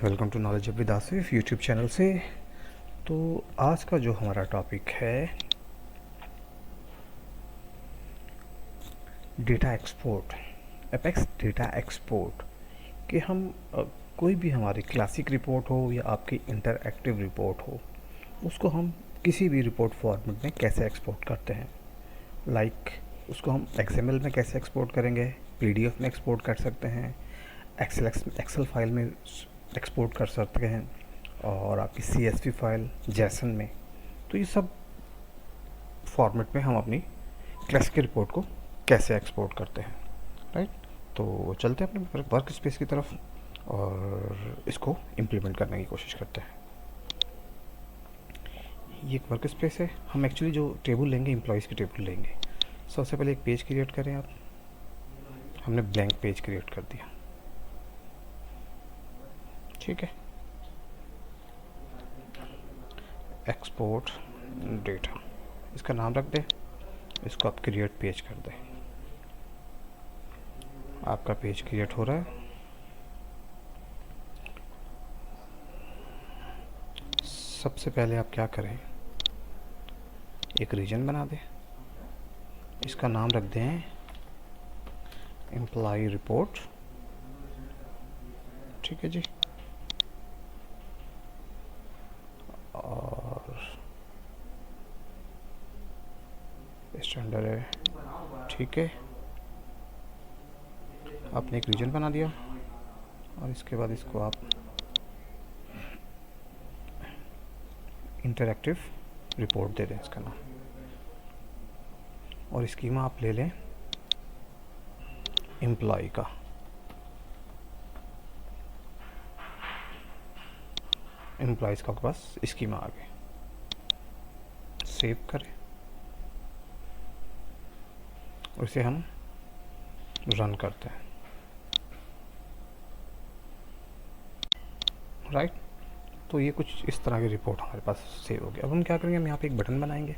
Welcome to knowledge with Asif YouTube channel से। तो आज का जो हमारा टॉपिक है data export, apex data export. कि हम कोई भी हमारी क्लासिक रिपोर्ट हो या आपकी इंटरएक्टिव रिपोर्ट हो, उसको हम किसी भी रिपोर्ट फॉर्मेट में कैसे एक्सपोर्ट करते हैं। उसको हम एक्सएमएल में कैसे एक्सपोर्ट करेंगे, पीडीएफ में एक्सपोर्ट कर सकते हैं, एक्सेल फाइल में एक्सपोर्ट कर सकते हैं, और आपकी CSV फाइल जैसन में। तो ये सब फॉर्मेट में हम अपनी क्लासिक रिपोर्ट को कैसे एक्सपोर्ट करते हैं, राइट। तो चलते हैं अपने वर्क स्पेस की तरफ और इसको इम्प्लीमेंट करने की कोशिश करते हैं। ये एक वर्क स्पेस है। हम एक्चुअली जो टेबल लेंगे, एम्प्लॉयज़ की टेबल लेंगे। सबसे पहले एक पेज क्रिएट करें आप। हमने ब्लैंक पेज क्रिएट कर दिया, ठीक है। एक्सपोर्ट डेटा, इसका नाम रख दें। इसको आप क्रिएट पेज कर दें। आपका पेज क्रिएट हो रहा है। सबसे पहले आप क्या करें, एक रीजन बना दें। इसका नाम रख दें एम्प्लॉय रिपोर्ट, ठीक है जी। और स्टैंडर्ड है, ठीक है। आपने एक रीजन बना दिया और इसके बाद इसको आप इंटरएक्टिव रिपोर्ट दे दें इसका नाम। और स्कीमा आप ले लें एम्प्लॉय का। एम्प्लॉयज़ का आपके पास स्कीमा आ गए। सेव करें और इसे हम रन करते हैं, राइट। तो ये कुछ इस तरह की रिपोर्ट हमारे पास सेव हो गया। अब हम क्या करेंगे, हम यहाँ पे एक बटन बनाएंगे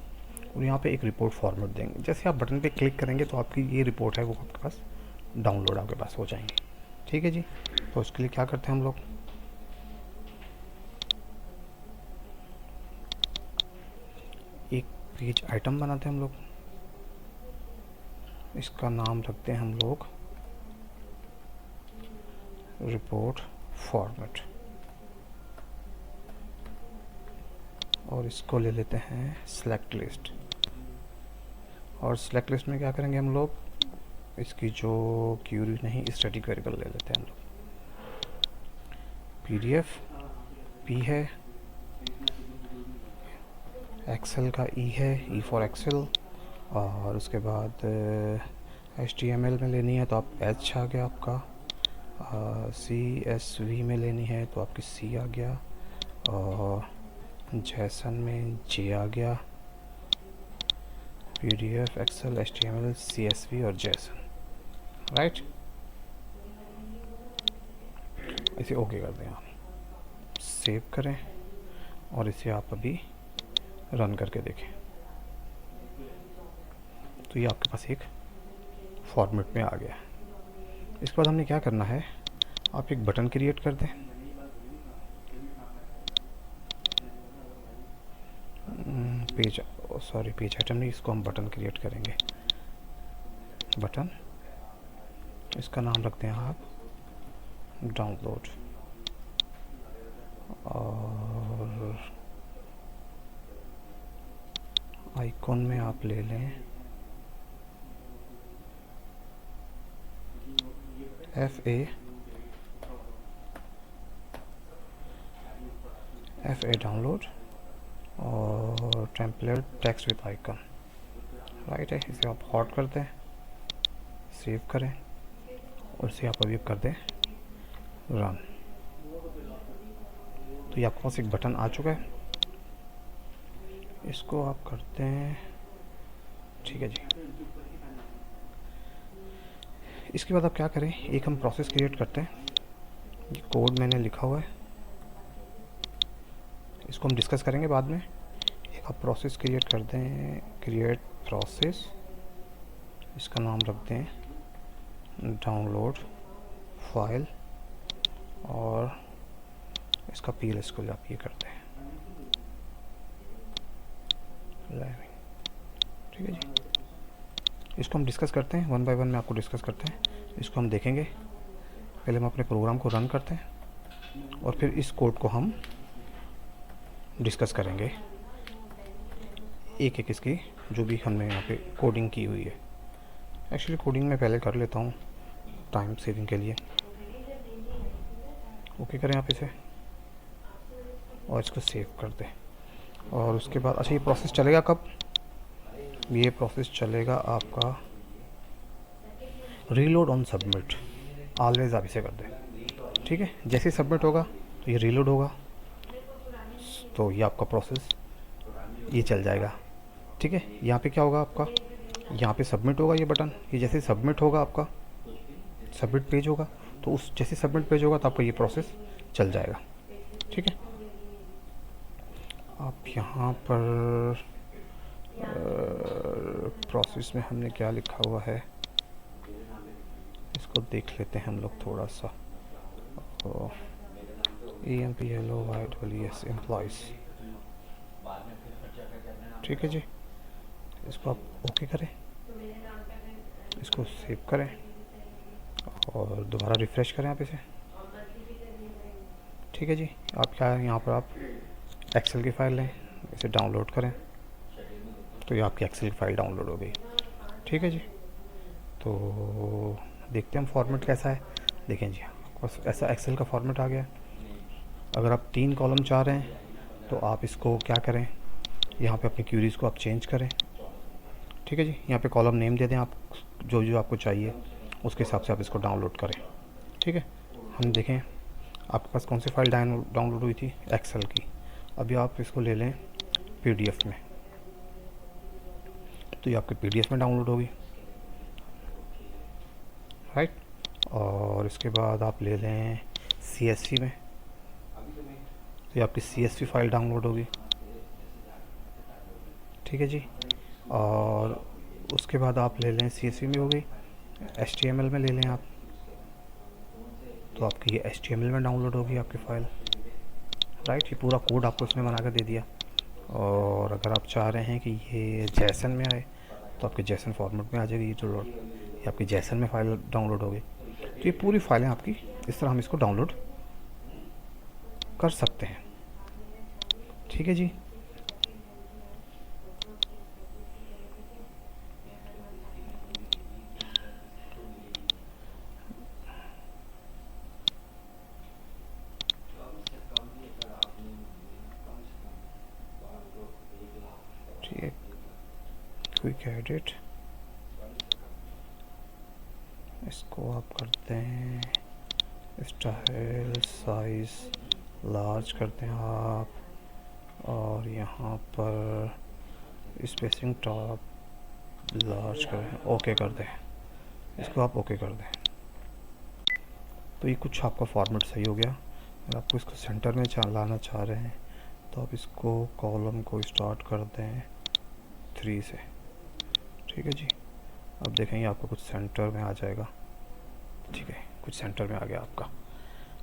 और यहाँ पे एक रिपोर्ट फॉर्मेट देंगे। जैसे आप बटन पे क्लिक करेंगे तो आपकी ये रिपोर्ट है वो आपके पास डाउनलोड आपके पास हो जाएंगी, ठीक है जी। तो उसके लिए क्या करते हैं हम लोग, एक पेज आइटम बनाते हैं हम लोग। इसका नाम रखते हैं हम लोग रिपोर्ट फॉर्मेट, और इसको ले लेते हैं सेलेक्ट लिस्ट। और सेलेक्ट लिस्ट में क्या करेंगे हम लोग, इसकी जो क्यूरी नहीं, स्टैटिक वेरिएबल ले लेते हैं हम लोग। पीडीएफ पी है, एक्सेल का ई है, ई फॉर एक्सेल। और उसके बाद HTML में लेनी है तो आप H आ गया आपका। CSV में लेनी है तो आपकी C आ गया, और जैसन में J आ गया। PDF, एक्सेल, HTML, CSV और जैसन, राइट। इसे ओके कर दें आप, सेव करें और इसे आप अभी रन करके देखें। तो ये आपके पास एक फॉर्मेट में आ गया। इसके बाद हमने क्या करना है, आप एक बटन क्रिएट कर दें। पेज आइटम नहीं, इसको हम बटन क्रिएट करेंगे। बटन, इसका नाम रखते हैं आप डाउनलोड। और आइकॉन में आप ले लें FA डाउनलोड, और template text with icon, right है। इसे आप हॉट करते हैं, सेव करें और इसे आप अभी कर दें रन। तो ये आपके पास एक बटन आ चुका है। इसको आप करते हैं, ठीक है जी। इसके बाद आप क्या करें, एक हम प्रोसेस क्रिएट करते हैं। ये कोड मैंने लिखा हुआ है, इसको हम डिस्कस करेंगे बाद में। एक आप प्रोसेस क्रिएट कर दें, क्रिएट प्रोसेस। इसका नाम रख दें डाउनलोड फाइल, और इसका PLS को आप ये करते हैं ठीक है जी। इसको हम डिस्कस करते हैं, वन बाय वन में आपको डिस्कस करते हैं। इसको हम देखेंगे, पहले हम अपने प्रोग्राम को रन करते हैं और फिर इस कोड को हम डिस्कस करेंगे एक एक इसकी जो भी हमने यहाँ पे कोडिंग की हुई है। एक्चुअली कोडिंग मैं पहले कर लेता हूँ टाइम सेविंग के लिए। ओके करें आप इसे और इसको सेव कर दें। और उसके बाद अच्छा ये प्रोसेस चलेगा कब? ये प्रोसेस चलेगा आपका रीलोड ऑन सबमिट, ऑलवेज आप इसे कर दें ठीक है। जैसे सबमिट होगा तो ये रीलोड होगा, तो ये आपका प्रोसेस ये चल जाएगा ठीक है। यहाँ पे क्या होगा आपका, यहाँ पे सबमिट होगा ये बटन, ये जैसे सबमिट होगा आपका सबमिट पेज होगा, तो उस जैसे सबमिट पेज होगा तो आपका ये प्रोसेस चल जाएगा ठीक है। आप यहाँ पर प्रोसेस में हमने क्या लिखा हुआ है इसको देख लेते हैं हम लोग थोड़ा सा। EMPLOYES एम्प्लॉयज़ ठीक है जी। इसको आप ओके करें, इसको सेव करें और दोबारा रिफ़्रेश करें आप इसे ठीक है जी। आप क्या है यहाँ पर आप एक्सेल की फ़ाइल लें, इसे डाउनलोड करें तो ये आपकी एक्सेल की फ़ाइल डाउनलोड हो गई ठीक है जी। तो देखते हैं हम फॉर्मेट कैसा है। देखें जी बस ऐसा एक्सेल का फॉर्मेट आ गया। अगर आप 3 कॉलम चाह रहे हैं तो आप इसको क्या करें, यहाँ पे अपनी क्यूरीज़ को आप चेंज करें ठीक है जी। यहाँ पे कॉलम नेम दे दें आप, जो जो आपको चाहिए उसके हिसाब से आप इसको डाउनलोड करें ठीक है। हम देखें आपके पास कौन सी फाइल डाउनलोड हुई थी, एक्सेल की। अभी आप इसको ले लें PDF में, तो ये आपके PDF में डाउनलोड होगी राइट। और इसके बाद आप ले लें CSV में, तो ये आपकी CSV फाइल डाउनलोड होगी ठीक है जी। और उसके बाद आप ले लें CSV में हो गई, HTML में ले लें आप, तो आपकी ये HTML में डाउनलोड होगी आपकी फ़ाइल राइट। ये पूरा कोड आपको इसमें बना कर दे दिया। और अगर आप चाह रहे हैं कि ये JSON में आए तो आपके JSON फॉर्मेट में आ जाएगी, ये आपकी JSON में फ़ाइल डाउनलोड होगी। तो ये पूरी फाइलें आपकी इस तरह हम इसको डाउनलोड कर सकते हैं ठीक है जी। ठीक है, क्विक एडिट, इसको आप करते हैं स्टाइल साइज लार्ज करते हैं आप, और यहाँ पर स्पेसिंग टॉप लार्ज करें, ओके कर दें, इसको आप ओके कर दें। तो ये कुछ आपका फॉर्मेट सही हो गया। अगर आपको इसको सेंटर में लाना चाह रहे हैं तो आप इसको कॉलम को स्टार्ट कर दें 3 से ठीक है जी। अब देखेंगे आपको कुछ सेंटर में आ जाएगा ठीक है, कुछ सेंटर में आ गया आपका।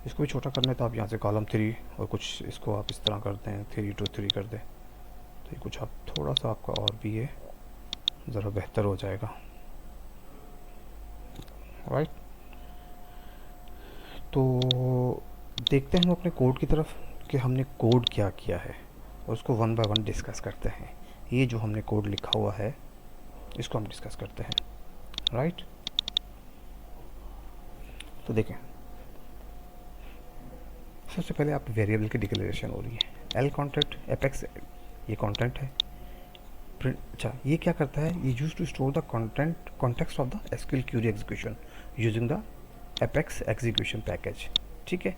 इसको भी छोटा करना है तो आप यहाँ से कॉलम 3 और कुछ इसको आप इस तरह करते हैं 3 to 3 कर दें, तो ये कुछ आप थोड़ा सा आपका और भी ये ज़रा बेहतर हो जाएगा राइट। तो देखते हैं हम अपने कोड की तरफ कि हमने कोड क्या किया है और उसको वन बाय वन डिस्कस करते हैं। ये जो हमने कोड लिखा हुआ है इसको हम डिस्कस करते हैं राइट। तो देखें सबसे पहले आप वेरिएबल की डिक्लेरेशन हो रही है। एल कॉन्टेंट एपेक्स ये कंटेंट है। प्रिंट अच्छा ये क्या करता है, ये use to store the content context of the SQL query execution using the apex execution package ठीक है।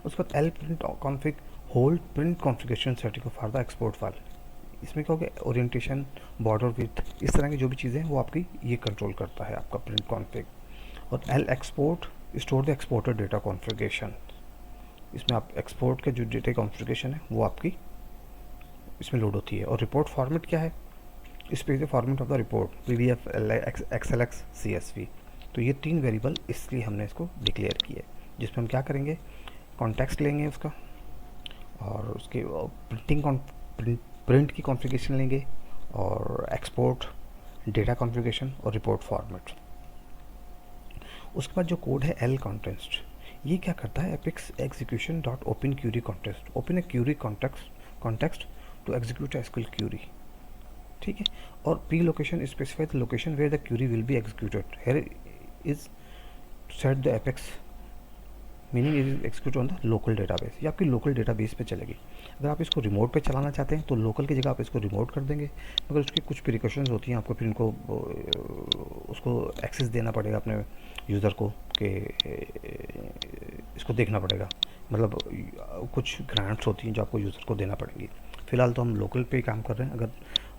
उसके बाद L print config hold print configuration setting for the export file. इसमें क्या होगा, ओरिएंटेशन बॉर्डर विथ इस तरह की जो भी चीज़ें हैं वो आपकी ये कंट्रोल करता है आपका प्रिंट कॉन्फिग। और L export store the exported data configuration, इसमें आप एक्सपोर्ट के जो डेटा कॉन्फ़िगरेशन है वो आपकी इसमें लोड होती है। और रिपोर्ट फॉर्मेट क्या है, specific format of the report PDF XLX CSV। तो ये 3 वेरिएबल इसलिए हमने इसको डिक्लेयर किया है, जिसमें हम क्या करेंगे, कॉन्टेक्स्ट लेंगे उसका और उसके प्रिंट की कॉन्फ़िगरेशन लेंगे, और एक्सपोर्ट, डेटा कॉन्फ़िगरेशन और रिपोर्ट फॉर्मेट। उसके बाद जो कोड है एल कॉन्टेक्स्ट, ये क्या करता है, apex execution dot open query context, open a query context to execute SQL query, ठीक है। और pre location specify the location where the query will be executed, here is set the apex meaning is execute on the local database, ये आपकी local database पे चलेगी। अगर आप इसको रिमोट पे चलाना चाहते हैं तो लोकल की जगह आप इसको रिमोट कर देंगे, मगर उसकी कुछ प्रिकॉशंस होती हैं, आपको फिर इनको उसको एक्सेस देना पड़ेगा अपने यूज़र को कि इसको देखना पड़ेगा, मतलब कुछ ग्रांट्स होती हैं जो आपको यूज़र को देना पड़ेंगी। फ़िलहाल तो हम लोकल पे काम कर रहे हैं। अगर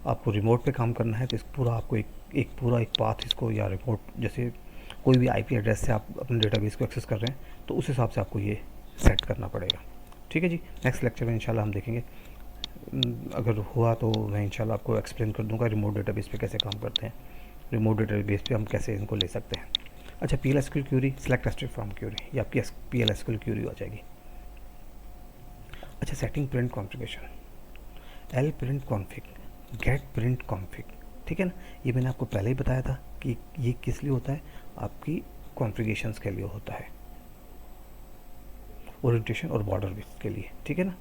आपको रिमोट पे काम करना है तो इस पूरा आपको एक पाथ इसको, या रिमोट जैसे कोई भी आईपी एड्रेस से आप अपने डेटाबेस को एक्सेस कर रहे हैं तो उस हिसाब से आपको ये सेट करना पड़ेगा, ठीक है जी। नेक्स्ट लेक्चर में इंशाल्लाह हम देखेंगे, अगर हुआ तो मैं इंशाल्लाह आपको एक्सप्लेन कर दूंगा रिमोट डेटाबेस पे कैसे काम करते हैं, रिमोट डेटाबेस पे हम कैसे इनको ले सकते हैं। अच्छा, P L SQL query, select tested from query, ये आपकी पी एल एसक्यूएल क्यूरी हो जाएगी। अच्छा, setting print configuration, L print config, get print config, ठीक है ना। ये मैंने आपको पहले ही बताया था कि ये किस लिए होता है, आपकी कॉन्फ़िगरेशंस के लिए होता है, ओरिएंटेशन और बॉर्डर विड्थ के लिए, ठीक है ना।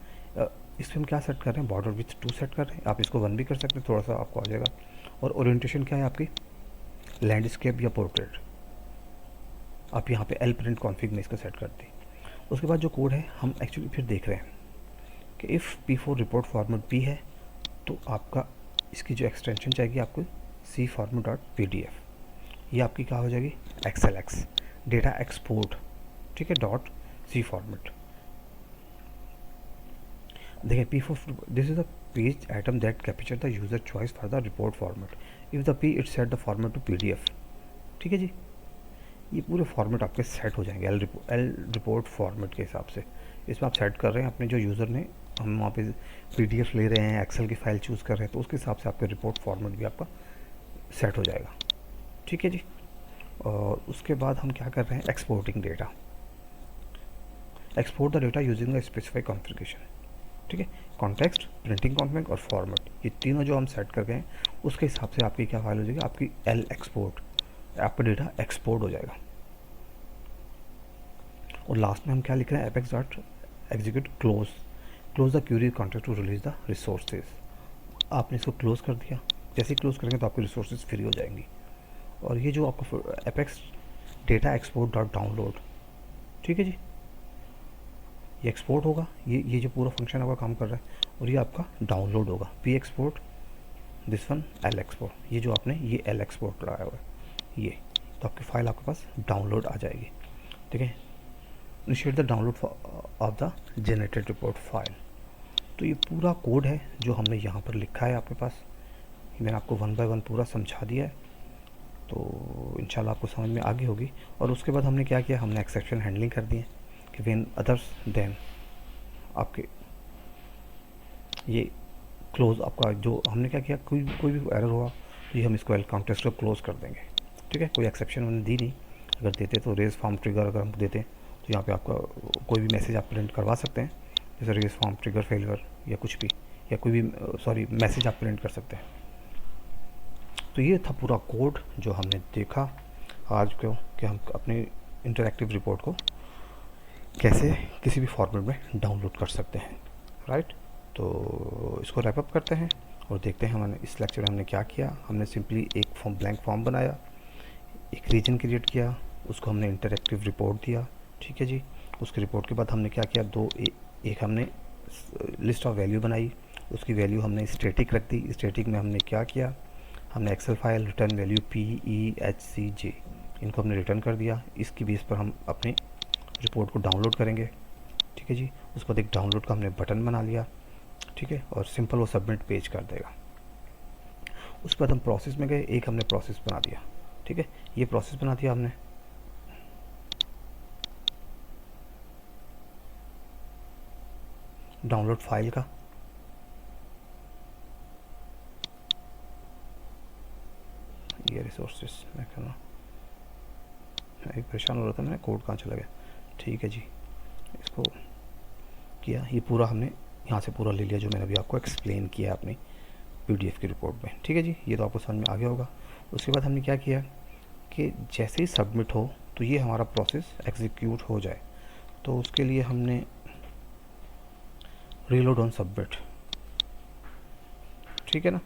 इसमें हम क्या सेट कर रहे हैं, बॉर्डर विड्थ 2 सेट कर रहे हैं, आप इसको 1 भी कर सकते हैं, थोड़ा सा आपको आ जाएगा। और ओरिएंटेशन क्या है आपकी, लैंडस्केप या पोर्ट्रेट, आप यहाँ पे एल प्रिंट कॉन्फ़िग में इसको सेट करते हैं। उसके बाद जो कोड है हम एक्चुअली फिर देख रहे हैं कि इफ़ P4 रिपोर्ट फॉर्मेट भी है तो आपका इसकी जो एक्सटेंशन चाहिए आपको सी फॉर्मेट डॉट PDF, ये आपकी क्या हो जाएगी, XLX डेटा एक्सपोर्ट, ठीक है, डॉट सी फॉर्मेट। देखिए P4, this is the page item that capture the user choice for the report format if the P it set the format to PDF, ठीक है जी। ये पूरे फॉर्मेट आपके set हो जाएंगे एल रिपोर्ट फॉर्मेट के हिसाब से। इसमें आप सेट कर रहे हैं अपने जो यूज़र ने, हम वहाँ पे PDF ले रहे हैं, एक्सेल की फ़ाइल चूज़ कर रहे हैं, तो उसके हिसाब से आपका रिपोर्ट फॉर्मेट भी आपका सेट हो जाएगा, ठीक है जी। और उसके बाद हम क्या कर रहे हैं, exporting data, export the data using the specified configuration, ठीक है। कॉन्टेक्स्ट, प्रिंटिंग कॉन्फ़िग और फॉर्मेट, ये तीनों जो हम सेट कर गए हैं उसके हिसाब से आपकी क्या फाइल हो जाएगी, आपकी एल एक्सपोर्ट, आपका डेटा एक्सपोर्ट हो जाएगा। और लास्ट में हम क्या लिख रहे हैं, apex dot execute close the query context to release the resources, आपने इसको क्लोज कर दिया, जैसे ही क्लोज करेंगे तो आपकी रिसोर्सेज फ्री हो जाएंगी। और ये जो आपका apex data export dot download, ठीक है जी, ये एक्सपोर्ट होगा, ये जो पूरा फंक्शन आपका काम कर रहा है, और ये आपका डाउनलोड होगा, P export, this one L export, ये जो आपने ये एल एक्सपोर्ट लगाया हुआ है ये, तो आपकी फ़ाइल आपके पास डाउनलोड आ जाएगी, ठीक है। Initiate the download of the generated report file, तो ये पूरा कोड है जो हमने यहाँ पर लिखा है आपके पास, मैंने आपको 1 बाय 1 पूरा समझा दिया है, तो इंशाल्लाह आपको समझ में आ गई होगी। और उसके बाद हमने क्या किया, हमने एक्सेप्शन हैंडलिंग कर दी है कि व्हेन अदर्स देन आपके ये क्लोज, आपका जो हमने क्या किया, कोई भी एरर हुआ तो ये हम इसको एल कॉन्टेक्स्ट को क्लोज कर देंगे, ठीक है। कोई एक्सेप्शन हमने दी नहीं, अगर देते तो रेज फॉर्म ट्रिगर अगर हम देते तो यहाँ पे आपका कोई भी मैसेज आप प्रिंट करवा सकते हैं, जैसे रेज फॉर्म ट्रिगर फेलियर या कुछ भी, या कोई भी मैसेज आप प्रिंट कर सकते हैं। तो ये था पूरा कोड जो हमने देखा आज को कि हम अपने इंटरैक्टिव रिपोर्ट को कैसे किसी भी फॉर्मेट में डाउनलोड कर सकते हैं, राइट। तो इसको रैप अप करते हैं और देखते हैं हमने इस लेक्चर में हमने क्या किया। हमने सिंपली एक ब्लैंक फॉर्म बनाया, एक रीजन क्रिएट किया, उसको हमने इंटरैक्टिव रिपोर्ट दिया, ठीक है जी। उसके रिपोर्ट के बाद हमने क्या किया, एक हमने लिस्ट ऑफ वैल्यू बनाई, उसकी वैल्यू हमने स्टैटिक रख दी। स्टैटिक में हमने क्या किया, हमने excel file return value PEHCJ इनको हमने रिटर्न कर दिया। इसकी बेस पर हम अपने रिपोर्ट को डाउनलोड करेंगे, ठीक है जी। उसके बाद एक डाउनलोड का हमने बटन बना लिया, ठीक है, और सिंपल वो सबमिट पेज कर देगा। उसके बाद हम प्रोसेस में गए, एक हमने प्रोसेस बना दिया, ठीक है, ये प्रोसेस बना दिया हमने। डाउनलोड फाइल का, ये रिसोर्सेस मैं करना, मैं परेशान हो रहा था, मैंने कोड कहाँ चला गया, ठीक है जी। इसको किया, ये पूरा हमने यहाँ से पूरा ले लिया जो मैंने अभी आपको एक्सप्लेन किया अपनी PDF की रिपोर्ट में। ठीक है जी, ये तो आपको समझ में आ गया होगा। उसके बाद हमने क्या किया कि जैसे ही सबमिट हो तो ये हमारा प्रोसेस एग्जीक्यूट हो जाए, तो उसके लिए हमने रीलोड ऑन सबमिट, ठीक है ना।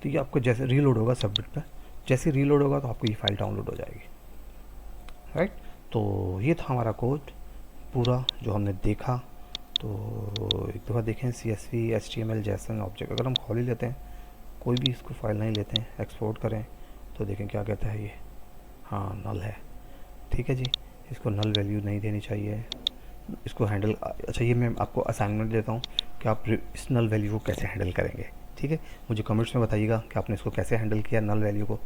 तो ये आपको जैसे रीलोड होगा सबमिट पे, जैसे रीलोड होगा तो आपको ये फाइल डाउनलोड हो जाएगी, राइट। तो ये था हमारा कोड पूरा जो हमने देखा। तो एक दफ़ा देखें CSV HTML JSON ऑब्जेक्ट अगर हम खोल ही लेते हैं, कोई भी इसको फाइल नहीं लेते हैं, एक्सपोर्ट करें तो देखें क्या कहता है ये, हाँ नल है। ठीक है जी, इसको नल वैल्यू नहीं देनी चाहिए, इसको हैंडल। अच्छा, ये मैं आपको असाइनमेंट देता हूँ कि आप इस नल वैल्यू को कैसे हैंडल करेंगे। ठीक है, मुझे कमेंट्स में बताइएगा कि आपने इसको कैसे हैंडल किया नल वैल्यू को।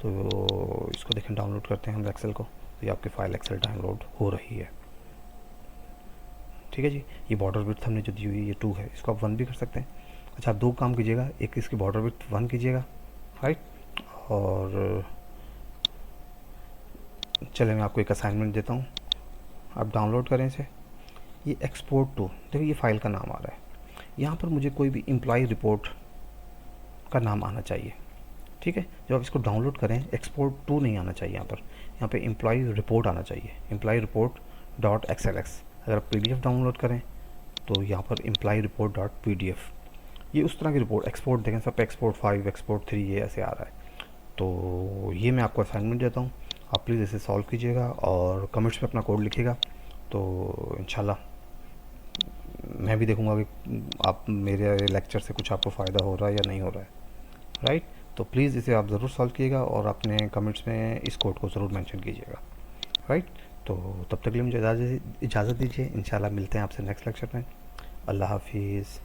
तो इसको देखें, डाउनलोड करते हैं हम एक्सेल को, तो ये आपकी फ़ाइल एक्सेल डाउनलोड हो रही है। ठीक है जी, ये बॉर्डर विड्थ हमने जो दी हुई है ये 2 है, इसको आप 1 भी कर सकते हैं। अच्छा, आप 2 काम कीजिएगा, एक इसकी बॉर्डर विड्थ 1 कीजिएगा, राइट। और चले मैं आपको एक असाइनमेंट देता हूँ, आप डाउनलोड करें इसे। ये एक्सपोर्ट टू, देखिए ये फ़ाइल का नाम आ रहा है, यहाँ पर मुझे कोई भी एम्प्लॉय रिपोर्ट का नाम आना चाहिए। ठीक है, जब आप इसको डाउनलोड करें एक्सपोर्ट टू नहीं आना चाहिए, यहाँ पे एम्प्लॉय रिपोर्ट आना चाहिए, एम्प्लॉय रिपोर्ट डॉट XLX। अगर आप PDF डाउनलोड करें तो यहाँ पर एम्प्लॉय रिपोर्ट डॉट PDF, ये उस तरह की रिपोर्ट एक्सपोर्ट देखें, सब एक्सपोर्ट 5 एक्सपोर्ट 3 ये ऐसे आ रहा है। तो ये मैं आपको असाइनमेंट देता हूँ, आप प्लीज़ इसे सॉल्व कीजिएगा और कमेंट्स में अपना कोड लिखिएगा। तो इंशाल्लाह मैं भी देखूंगा कि आप मेरे लेक्चर से कुछ आपको फ़ायदा हो रहा है या नहीं हो रहा है, राइट। तो प्लीज़ इसे आप ज़रूर सॉल्व कीजिएगा और अपने कमेंट्स में इस कोड को ज़रूर मेंशन कीजिएगा, राइट। तो तब तक के लिए मुझे इजाज़त दीजिए, इंशाल्लाह मिलते हैं आपसे नेक्स्ट लेक्चर में। अल्लाह हाफिज़।